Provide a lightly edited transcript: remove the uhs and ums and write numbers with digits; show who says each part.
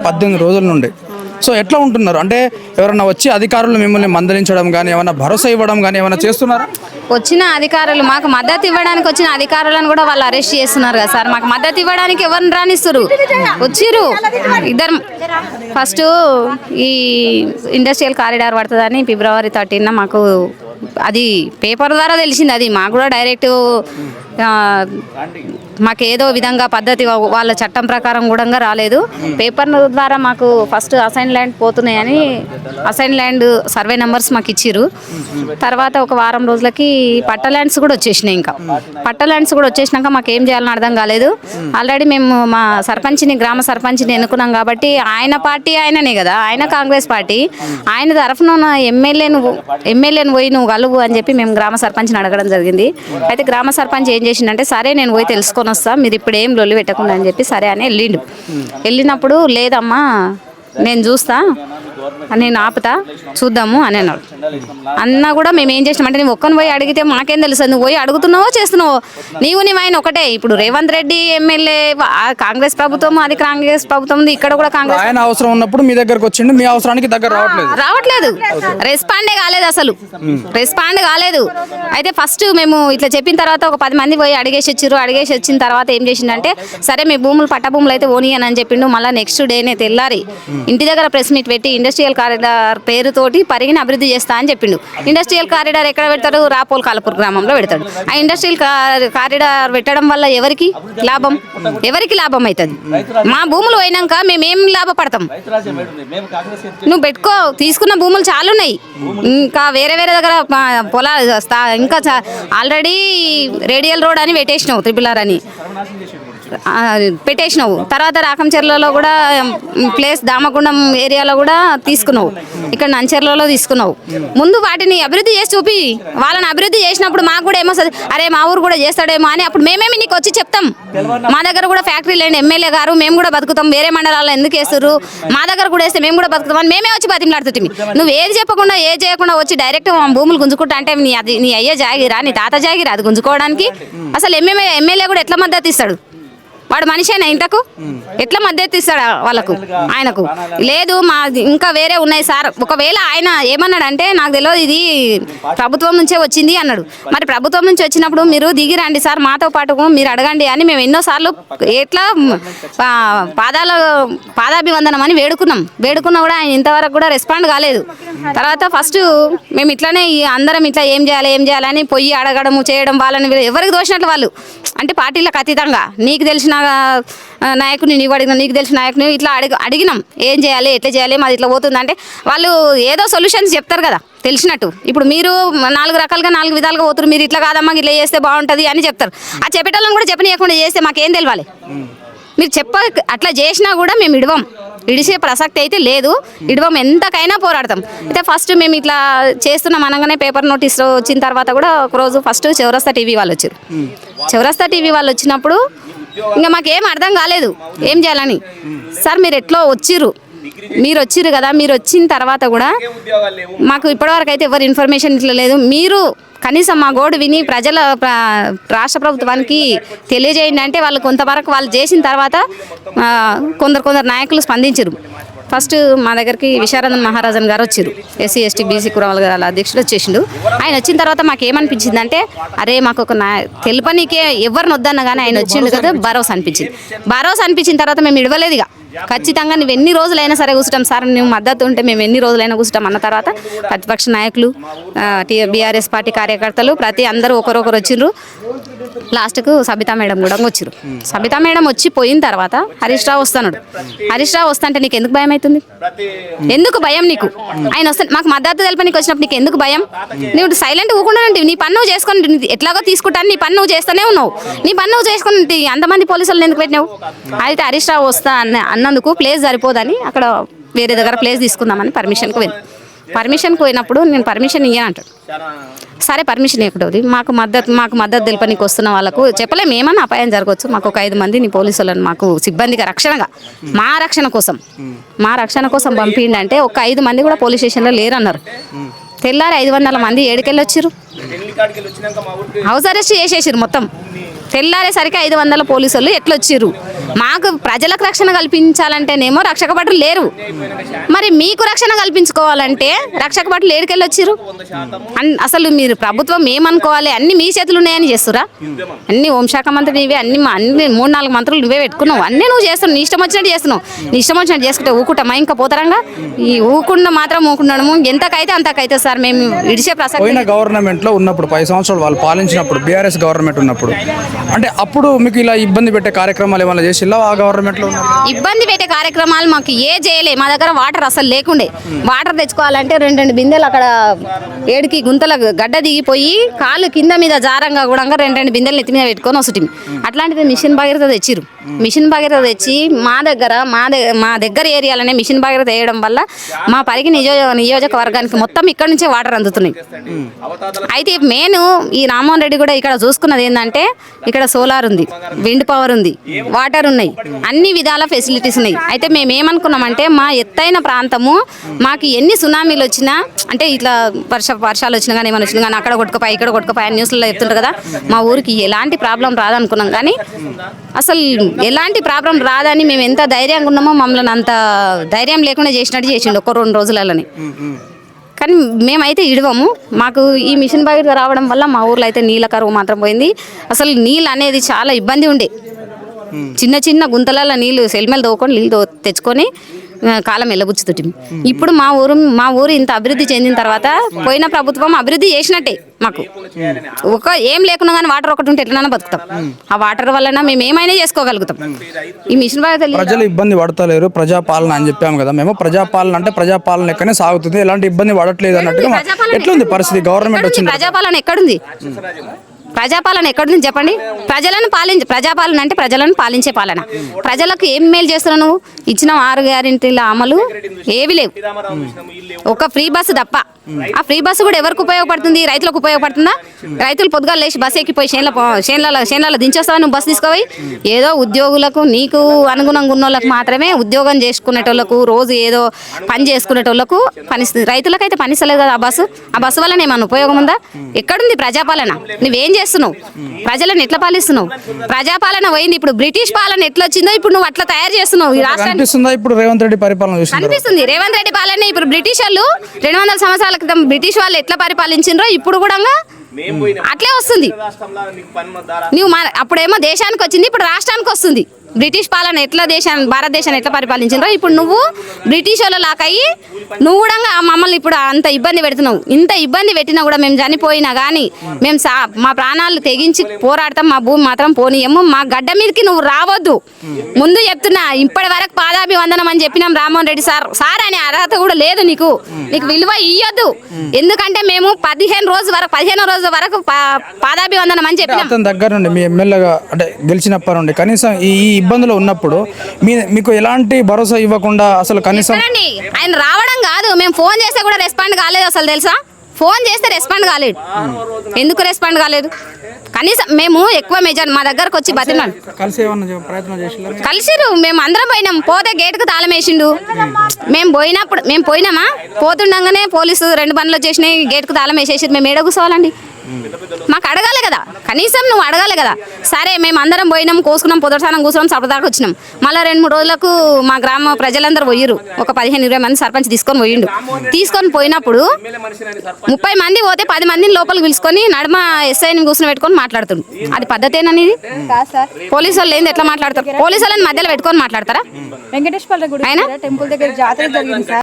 Speaker 1: 18 రోజుల నుండి. సో ఎట్లా ఉంటున్నారు అంటే ఎవరైనా వచ్చి అధికారులు మిమ్మల్ని మందలించడం కానీ ఏమైనా భరోసా ఇవ్వడం కానీ ఏమైనా చేస్తున్నారా?
Speaker 2: వచ్చిన అధికారులు మాకు మద్దతు ఇవ్వడానికి వచ్చిన అధికారులను కూడా వాళ్ళు అరెస్ట్ చేస్తున్నారు కదా సార్. మాకు మద్దతు ఇవ్వడానికి ఎవరిని రానిస్తారు? వచ్చిర్రు ఇద్దరు. ఫస్ట్ ఈ ఇండస్ట్రియల్ కారిడార్ పడుతుందని February 13 మాకు అది పేపర్ ద్వారా తెలిసింది. అది మాకు కూడా డైరెక్ట్ మాకేదో విధంగా పద్ధతి వాళ్ళ చట్టం ప్రకారం కూడా రాలేదు. పేపర్ ద్వారా మాకు ఫస్ట్ అసైన్ ల్యాండ్ పోతున్నాయని అసైన్ ల్యాండ్ సర్వే నెంబర్స్ మాకు ఇచ్చిర్రు. తర్వాత ఒక వారం రోజులకి పట్ట ల్యాండ్స్ కూడా వచ్చేసినాయి. ఇంకా పట్ట ల్యాండ్స్ కూడా వచ్చేసినాక మాకు ఏం చేయాలని అర్థం కాలేదు. ఆల్రెడీ మేము మా సర్పంచ్ని గ్రామ సర్పంచ్ని ఎన్నుకున్నాం కాబట్టి ఆయన పార్టీ ఆయననే కదా, ఆయన కాంగ్రెస్ పార్టీ. ఆయన తరఫున ఎమ్మెల్యేను పోయి నువ్వు కలువు అని చెప్పి మేము గ్రామ సర్పంచ్ని అడగడం జరిగింది. అయితే గ్రామ సర్పంచ్ ఏం చేసిందంటే సరే నేను పోయి తెలుసుకొని వస్తా, మీరు ఇప్పుడు ఏం లొల్లి పెట్టకుండా అని చెప్పి సరే అని వెళ్ళిండు. వెళ్ళినప్పుడు లేదమ్మా నేను చూస్తా, నేను ఆపుతా, చూద్దాము అని అన్నాడు. అన్నా కూడా మేము ఏం చేసినామంటే నువ్వు ఒక్కని పోయి అడిగితే మాకేం తెలుసు, నువ్వు పోయి అడుగుతున్నావో చేస్తున్నావో, నీవు ఆయన ఒకటే. ఇప్పుడు రేవంత్ రెడ్డి ఎమ్మెల్యే కాంగ్రెస్ ప్రభుత్వం, అది కాంగ్రెస్ ప్రభుత్వం, ఇక్కడ కూడా కాంగ్రెస్.
Speaker 1: ఆయన అవసరం ఉన్నప్పుడు మీ దగ్గరకు వచ్చిండు, మీ అవసరానికి దగ్గర
Speaker 2: రావట్లేదు, రెస్పాండే కాలేదు, అసలు రెస్పాండ్ కాలేదు. అయితే ఫస్ట్ మేము ఇట్లా చెప్పిన తర్వాత ఒక 10 మంది పోయి అడిగేసి వచ్చారు. అడిగేసి వచ్చిన తర్వాత ఏం చేసిందంటే సరే మీ భూములు పట్ట భూములు అయితే ఓనియని అని చెప్పిండు. మళ్ళీ నెక్స్ట్ డేనే తెల్లారి ఇంటి దగ్గర ప్రెస్ మీట్ పెట్టి ఇండస్ట్రియల్ కారిడార్ పేరుతోటి పరిగిని అభివృద్ధి చేస్తా అని చెప్పిండు. ఇండస్ట్రియల్ కారిడార్ ఎక్కడ పెడతాడు? రాపోల్ కాలపూర్ గ్రామంలో పెడతాడు. ఆ ఇండస్ట్రియల్ కారిడార్ పెట్టడం వల్ల ఎవరికి లాభం? ఎవరికి లాభం అవుతుంది? మా భూములు పోయినాక మేమేం లాభపడతాం? నువ్వు పెట్టుకో, తీసుకున్న భూములు చాలా ఉన్నాయి. ఇంకా వేరే దగ్గర పొలాలు ఇంకా ఆల్రెడీ రేడియల్ రోడ్ అని పెట్టేసినావు, RRR అని పెట్టేసినావు. తర్వాత రాకంచెర్లలో కూడా ప్లేస్ దామగుండం ఏరియాలో కూడా తీసుకున్నావు, ఇక్కడ నంచెర్లలో తీసుకున్నావు. ముందు వాటిని అభివృద్ధి చేసి చూపి, వాళ్ళని అభివృద్ధి చేసినప్పుడు మాకు కూడా ఏమొస్తుంది, అరే మా ఊరు కూడా చేస్తాడేమో అని అప్పుడు మేమేమి నీకు వచ్చి చెప్తాం. మా దగ్గర కూడా ఫ్యాక్టరీ లేండి ఎమ్మెల్యే గారు, మేము కూడా బతుకుతాం, వేరే మండలాల్లో ఎందుకు వేస్తారు, మా దగ్గర కూడా వేస్తే మేము కూడా బతుకుతాం అని మేమే వచ్చి బతిమలాడుతుంది. నువ్వు ఏది చెప్పకుండా ఏది చేయకుండా వచ్చి డైరెక్ట్ భూములు గుంజుకుంటా అంటే నీ అయ్యే జాగిరా, నీ తాత జాగిరా అది గుంజుకోవడానికి? అసలు ఎమ్మెల్యే కూడా ఎట్లా మద్దతు ఇస్తాడు? వాడు మనిషేనా ఇంతకు? ఎట్లా మద్దతు ఇస్తాడు వాళ్ళకు? ఆయనకు లేదు, మా ఇంకా వేరే ఉన్నాయి సార్. ఒకవేళ ఆయన ఏమన్నాడంటే నాకు తెలియదు, ఇది ప్రభుత్వం నుంచే వచ్చింది అన్నాడు. మరి ప్రభుత్వం నుంచి వచ్చినప్పుడు మీరు దిగి రండి సార్, మాతో పాటు మీరు అడగండి అని మేము ఎన్నోసార్లు ఎట్లా పాదాభివందనం అని వేడుకున్నా కూడా ఆయన ఇంతవరకు కూడా రెస్పాండ్ కాలేదు. తర్వాత ఫస్ట్ మేము ఇట్లానే అందరం ఇట్లా ఏం చేయాలని పొయ్యి అడగడము చేయడం, వాళ్ళని ఎవరికి దోచినట్లు వాళ్ళు, అంటే పార్టీలకు అతీతంగా నీకు తెలిసిన నాయకుని నీకు అడిగిన, నీకు తెలిసిన నాయకుని ఇట్లా అడిగినాం ఏం చేయాలి, ఎట్లా చేయాలి, మాది ఇట్లా పోతుందంటే వాళ్ళు ఏదో సొల్యూషన్స్ చెప్తారు కదా తెలిసినట్టు. ఇప్పుడు మీరు 4 రకాలుగా 4 విధాలుగా పోతున్నారు, మీరు ఇట్లా కాదమ్మా ఇట్లా చేస్తే బాగుంటుంది అని చెప్తారు. ఆ చెప్పేటోళ్ళని కూడా చెప్పనీయకుండా చేస్తే మాకేం తెలియాలి? మీరు అట్లా చేసినా కూడా మేము ఇడిసే ప్రసక్తి అయితే లేదు, ఎంతకైనా పోరాడతాం. అయితే ఫస్ట్ మేము ఇట్లా చేస్తున్నాం అనగానే పేపర్ నోటీస్ వచ్చిన తర్వాత కూడా ఒకరోజు ఫస్ట్ చౌరస్తా టీవీ వాళ్ళు వచ్చారు. చౌరస్తా టీవీ వాళ్ళు వచ్చినప్పుడు ఇంకా మాకేం అర్థం కాలేదు ఏం చేయాలని. సార్ మీరు ఎట్లా వచ్చిర్రు కదా, మీరు వచ్చిన తర్వాత కూడా మాకు ఇప్పటివరకు అయితే ఎవరు ఇన్ఫర్మేషన్ ఇట్లా లేదు, మీరు కనీసం మా గోడు విని రాష్ట్ర ప్రభుత్వానికి తెలియజేయండి అంటే వాళ్ళు కొంతవరకు వాళ్ళు చేసిన తర్వాత కొందరు నాయకులు స్పందించారు. ఫస్ట్ మా దగ్గరికి విశారదన్ మహారాజన్ గారు వచ్చారు, SC ST BC కురవల అధ్యక్షుడు వచ్చేసిండు. ఆయన వచ్చిన తర్వాత మాకు ఏమనిపించింది అంటే అరే మాకు ఒక తెలుపనీకే ఎవరిని వద్దన్నా కానీ ఆయన వచ్చిండు కదా, భరోసా అనిపించిన తర్వాత మేము ఇడవలేదు. ఇక ఖచ్చితంగా నువ్వు ఎన్ని రోజులైనా సరే కూర్చుంటాం సార్, నువ్వు మద్దతు ఉంటే మేము ఎన్ని రోజులైనా కూర్చుంటాం అన్న తర్వాత ప్రతిపక్ష నాయకులు, BRS పార్టీ కార్యకర్తలు అందరూ ఒకరొకరు వచ్చిండ్రు. లాస్ట్కు సబితా మేడం కూడా వచ్చారు. సబితా మేడం వచ్చి పోయిన తర్వాత హరీష్ రావు వస్తాంటే నీకు ఎందుకు భయం అవుతుంది? ఎందుకు భయం నీకు? ఆయన వస్తే మాకు మద్దతు తెలిపనికి వచ్చినప్పుడు నీకు ఎందుకు భయం? నువ్వు సైలెంట్ ఊకుండా నీ పన్ను నువ్వు చేసుకొని ఎట్లాగో తీసుకుంటాను, నీ పన్ను నువ్వు చేస్తూనే ఉన్నావు. నీ పన్ను నువ్వు చేసుకుని అంతమంది పోలీసులను ఎందుకు పెట్టినావు? అయితే హరీష్ రావు వస్తా అన్నందుకు ప్లేస్ సరిపోదని అక్కడ వేరే దగ్గర ప్లేస్ తీసుకుందామని పర్మిషన్కి పోయినప్పుడు నేను పర్మిషన్ ఇయ్యను అంటాడు. సరే పర్మిషన్ ఇవ్వకూడదు, మాకు మద్దతు తెలిపనికి వస్తున్న వాళ్ళకు చెప్పలేము, ఏమన్నా అపాయం జరగవచ్చు, మాకు ఒక 5 మందిని పోలీసులను మాకు సిబ్బందిగా రక్షణగా మా రక్షణ కోసం పంపిండంటే ఒక 5 మంది కూడా పోలీస్ స్టేషన్లో లేరన్నారు. తెల్లారి 500 మంది ఏడుకెళ్ళి వచ్చారు, హౌస్ అరెస్ట్ చేసేసారు మొత్తం. తెల్లారేసరికి 500 పోలీసులు ఎట్లొచ్చిర్రు? మాకు ప్రజలకు రక్షణ కల్పించాలంటేనేమో రక్షక భటులు లేరు. మరి మీకు రక్షణ కల్పించుకోవాలంటే రక్షక భటులు ఏడుకెళ్ళి వచ్చిర్రు? అసలు మీరు ప్రభుత్వం ఏమనుకోవాలి? అన్ని మీ చేతులు ఉన్నాయని చేస్తురా? అన్ని హోంశాఖ మంత్రి నీవే, అన్ని 3-4 మంత్రులు నువ్వే పెట్టుకున్నావు. అన్నీ నువ్వు చేస్తున్నావు, నీ ఇష్టం వచ్చినట్టు చేస్తున్నావు. నీ ఇష్టం వచ్చినట్టు చేసుకుంటే ఊకుంటామా? ఇంకా పోతారంగా ఈ ఊకుండా మాత్రం ఊకుండడము ఎంతకైతే అంతకైతే సార్. మేము ఇడిచే ప్రసక్తి
Speaker 1: పోయిన గవర్నమెంట్లో ఉన్నప్పుడు 10 సంవత్సరాలు వాళ్ళు పాలించినప్పుడు బీఆర్ఎస్ గవర్నమెంట్ ఉన్నప్పుడు అంటే అప్పుడు మీకు ఇలా ఇబ్బంది పెట్టే కార్యక్రమాలు ఏమైనా చేసిల్లా ఆ గవర్నమెంట్లో ఉన్నారు?
Speaker 2: ఇబ్బంది పెట్టే కార్యక్రమాలు మాకు చేయలే. మా దగ్గర వాటర్ అసలు లేకుండే. వాటర్ తెచ్చుకోవాలంటే 2 బిందెలు అక్కడ ఏడికి గుంతల గడ్డ దిగిపోయి కాళ్ళు కింద మీద జారంగా కూడా 2 బిందెలు నెత్తి మీద పెట్టుకొని వస్తుంది. అట్లాంటిది మిషన్ భగీరథ తెచ్చిరు. మిషన్ భగీరథ తెచ్చి మా దగ్గర ఏరియాలనే మిషన్ భగీరథ వేయడం వల్ల మా పరిగి నియోజకవర్గానికి మొత్తం ఇక్కడ నుంచే వాటర్ అందుతున్నాయి. అయితే మెయిన్ ఈ రామ్మోహన్ రెడ్డి కూడా ఇక్కడ చూసుకున్నది ఏంటంటే ఇక్కడ సోలార్ ఉంది, విండ్ పవర్ ఉంది, వాటర్ ఉన్నాయి, అన్ని విధాల ఫెసిలిటీస్ ఉన్నాయి. అయితే మేము ఏమనుకున్నామంటే మా ఎత్తైన ప్రాంతము మాకు ఎన్ని సునామీలు వచ్చినా అంటే ఇట్లా వర్షాలు వచ్చినా కానీ ఏమైనా వచ్చినా కానీ అక్కడ కొట్టుకుపోయి ఇక్కడ కొట్టుకుపోయి న్యూస్లో చెప్తుంటారు కదా, మా ఊరికి ఎలాంటి ప్రాబ్లం రాదనుకున్నాం. కానీ అసలు ఎలాంటి ప్రాబ్లం రాదని మేము ఎంత ధైర్యంగా ఉన్నామో మమ్మల్ని అంత ధైర్యం లేకుండా చేసినట్టు చేసిండు 1-2 రోజులలోనే. కానీ మేమైతే ఇడవము. మాకు ఈ మిషన్ భగీరథ రావడం వల్ల మా ఊర్లో అయితే నీళ్ళ కరువు మాత్రం పోయింది. అసలు నీళ్ళు అనేది చాలా ఇబ్బంది ఉండే. చిన్న గుంతలలో నీళ్ళు సెల్మెలు తోకొని నీళ్ళు తెచ్చుకొని కాలం వెళ్ళబుచ్చుతుంటే ఇప్పుడు మా ఊరు ఇంత అభివృద్ధి చెందిన తర్వాత పోయిన ప్రభుత్వం అభివృద్ధి చేసినట్టే. మాకు ఏం లేకున్నా కానీ వాటర్ ఒకటి ఉంటే ఎట్లైనా బతుకుతాం. ఆ వాటర్ వలన మేము ఏమైనా చేసుకోగలుగుతాం. ఈ మిషన్
Speaker 1: ప్రజలు ఇబ్బంది పడతలేరు, ప్రజాపాలన అని చెప్పాము కదా మేము. ప్రజాపాలన అంటే ప్రజాపాలన లెక్కనే సాగుతుంది, ఎలాంటి ఇబ్బంది పడట్లేదు అన్నట్టుగా ఎట్లుంది పరిస్థితి? గవర్నమెంట్ వచ్చింది,
Speaker 2: ప్రజాపాలన ఎక్కడుంది? ప్రజాపాలన ఎక్కడుంది చెప్పండి? ప్రజాపాలన అంటే ప్రజలను పాలించే పాలన. ప్రజలకు ఏం మేలు చేస్తున్నావు నువ్వు? ఇచ్చిన 6 గ్యారెంటీల అమలు ఏవి లేవు. ఒక ఫ్రీ బస్సు తప్ప. ఆ ఫ్రీ బస్సు కూడా ఎవరికి ఉపయోగపడుతుంది? రైతులకు ఉపయోగపడుతుందా? రైతులు పొద్దుగాలు లేచి బస్సు ఎక్కిపోయి చేనులలో దించేస్తావా నువ్వు బస్సు తీసుకుపోయి? ఏదో ఉద్యోగులకు నీకు అనుగుణంగా ఉన్న వాళ్ళకి మాత్రమే, ఉద్యోగం చేసుకునేటోళ్ళకు రోజు ఏదో పని చేసుకునేటోళ్ళకు పనిస్తుంది. రైతులకైతే పనిస్తలేదు కదా ఆ బస్సు వల్ల ఏమన్నా ఉపయోగం ఉందా? ఎక్కడుంది ప్రజాపాలన? నువ్వేం చేస్తున్నావు? ప్రజలను ఎట్లా పాలిస్తున్నావు? ప్రజాపాలన పోయింది. ఇప్పుడు బ్రిటిష్ పాలన ఎట్లా వచ్చిందో ఇప్పుడు నువ్వు అట్లా తయారు చేస్తున్నావు. ఈ రాష్ట్రాన్ని
Speaker 1: ఇప్పుడు రేవంత్ రెడ్డి పరిపాలన
Speaker 2: కనిపిస్తుంది. రేవంత్ రెడ్డి పాలన ఇప్పుడు బ్రిటిష్ వాళ్ళు 200 సంవత్సరాల క్రితం బ్రిటిష్ వాళ్ళు ఎట్లా పరిపాలించిండ్రో ఇప్పుడు కూడా అట్లే వస్తుంది. నువ్వు అప్పుడేమో దేశానికి వచ్చింది, ఇప్పుడు రాష్ట్రానికి వస్తుంది. బ్రిటిష్ పాలన ఎట్లా భారతదేశాన్ని ఎట్లా పరిపాలించిండ్రో ఇప్పుడు నువ్వు బ్రిటిష్ వాళ్ళ లాకయ్యి నువ్వు కూడా మమ్మల్ని ఇప్పుడు అంత ఇబ్బంది పెడుతున్నావు. ఇంత ఇబ్బంది పెట్టినా కూడా మేము చనిపోయినా కానీ మేము మా ప్రాణాలు తెగించి పోరాడతాం. మా భూమి మాత్రం పోనీయము. మా గడ్డ మీదకి నువ్వు రావద్దు. ముందు చెప్తున్నా, ఇప్పటి వరకు పాదాభివందనం అని చెప్పినాం. రామ్మోహన్ రెడ్డి సార్ అనే అర్హత కూడా లేదు నీకు విలువ ఇయ్యొద్దు. ఎందుకంటే మేము 15 రోజు వరకు పాదాభివందనం అని చెప్పినాం.
Speaker 1: అతని దగ్గర నుండి మీ ఎమ్మెల్యేగా అంటే గెలిచినప్పటి నుండి కనీసం ఈ ఇబ్బందులు ఉన్నప్పుడు మీకు ఎలాంటి భరోసా ఇవ్వకుండా అసలు కనీసం
Speaker 2: ఆయన రావడం కాదు, మేము ఫోన్ చేస్తే కూడా రెస్పాండ్ కాలేదు. అసలు తెలుసా? ఫోన్ చేస్తే రెస్పాండ్ కాలేదు. ఎందుకు రెస్పాండ్ కాలేదు? కనీసం మేము ఎక్కువ మెజార్ మా దగ్గరకు వచ్చి బతిమాడు కలిసిరు. మేము అందరం పోయినాం. పోతే గేటుకు తాళం వేసిండు. మేము పోయినామా? పోతుండగానే పోలీసు 2 బండ్లు వచ్చేసినాయి, గేటుకు తాళం వేసేసి మేము ఏడ కూర్చోవాలండి? మాకు అడగాలి కదా, కనీసం నువ్వు అడగాలి కదా. సరే మేము అందరం పోయినాం, కోసుకున్నాం, పొదటిసానం కూర్చున్నాం, సపదాకా వచ్చినాం. మళ్ళీ 2-3 రోజులకు మా గ్రామ ప్రజలందరూ పోయిరు. ఒక 15-20 మంది సర్పంచ్ తీసుకొని పోయినప్పుడు 30 మంది పోతే 10 మందిని లోపలికి పిలుచుకొని నడుమ ఎస్ఐని కూర్చొని పెట్టుకొని మాట్లాడుతుంది. అది పద్ధతేననేది? పోలీసు వాళ్ళు ఏంది ఎట్లా మాట్లాడతారు? పోలీసు వాళ్ళని మధ్యలో పెట్టుకొని మాట్లాడతారా?
Speaker 3: వెంకటేశ్వర గుడి టెంపుల్ దగ్గర జాతర జరిగింది సార్.